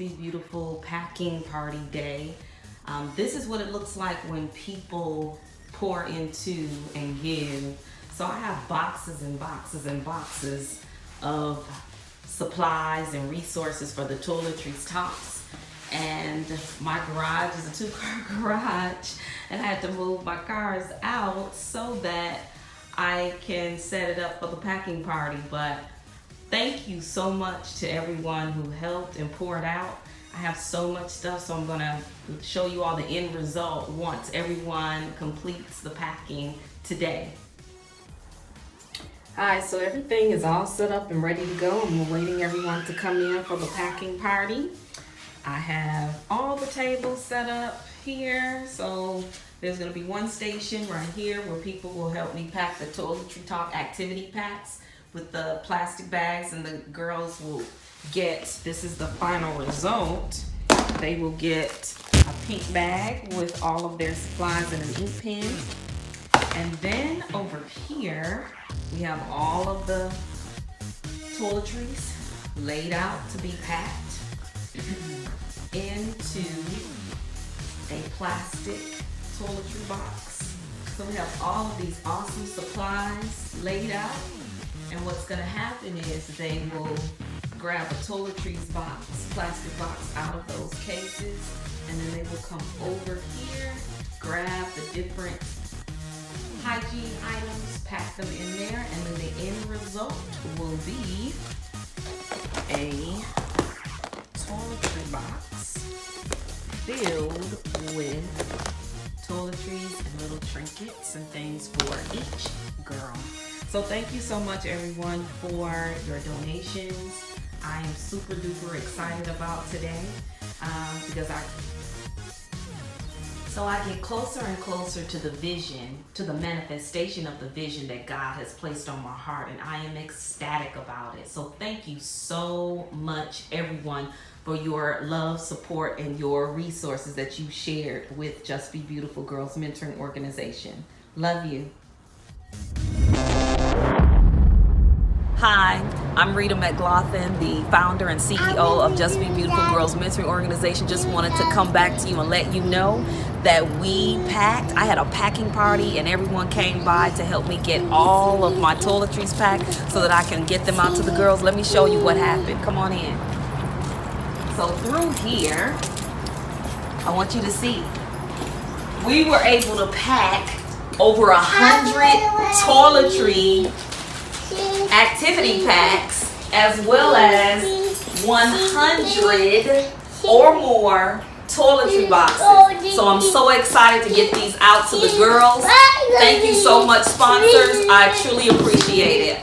Be Beautiful packing party day. This is what it looks like when people pour into and give. So I have boxes and boxes and boxes of supplies and resources for the Toiletries tops. And my garage is a 2-car garage, and I had to move my cars out so that I can set it up for the packing party. But thank you so much to everyone who helped and poured out. I have so much stuff, so I'm gonna show you all the end result once everyone completes the packing today. Alright, so everything is all set up and ready to go, and we're waiting everyone to come in for the packing party. I have all the tables set up here, so there's going to be one station right here where people will help me pack the Toiletry Talk activity packs with the plastic bags, and the girls will get, this is the final result, they will get a pink bag with all of their supplies and an ink pen. And then over here, we have all of the toiletries laid out to be packed into a plastic toiletry box. So we have all of these awesome supplies laid out, and what's going to happen is they will grab a toiletries box, plastic box out of those cases, and then they will come over here, grab the different hygiene items, pack them in there, and then the end result will be a toiletry box filled with toiletries and little trinkets and things for each girl. So thank you so much everyone for your donations. I am super duper excited about today because I get closer and closer to the vision, to the manifestation of the vision that God has placed on my heart, and I am ecstatic about it. So thank you so much everyone for your love, support, and your resources that you shared with Just Be Beautiful Girls Mentoring Organization. Love you. Hi, I'm Rita McLaughlin, the founder and CEO of Just Be Beautiful Girls Mentoring Organization. Just wanted to come back to you and let you know that we packed. I had a packing party and everyone came by to help me get all of my toiletries packed so that I can get them out to the girls. Let me show you what happened. Come on in. So through here, I want you to see, we were able to pack over 100 toiletry activity packs, as well as 100 or more toiletry boxes. So I'm so excited to get these out to the girls. Thank you so much, sponsors. I truly appreciate it.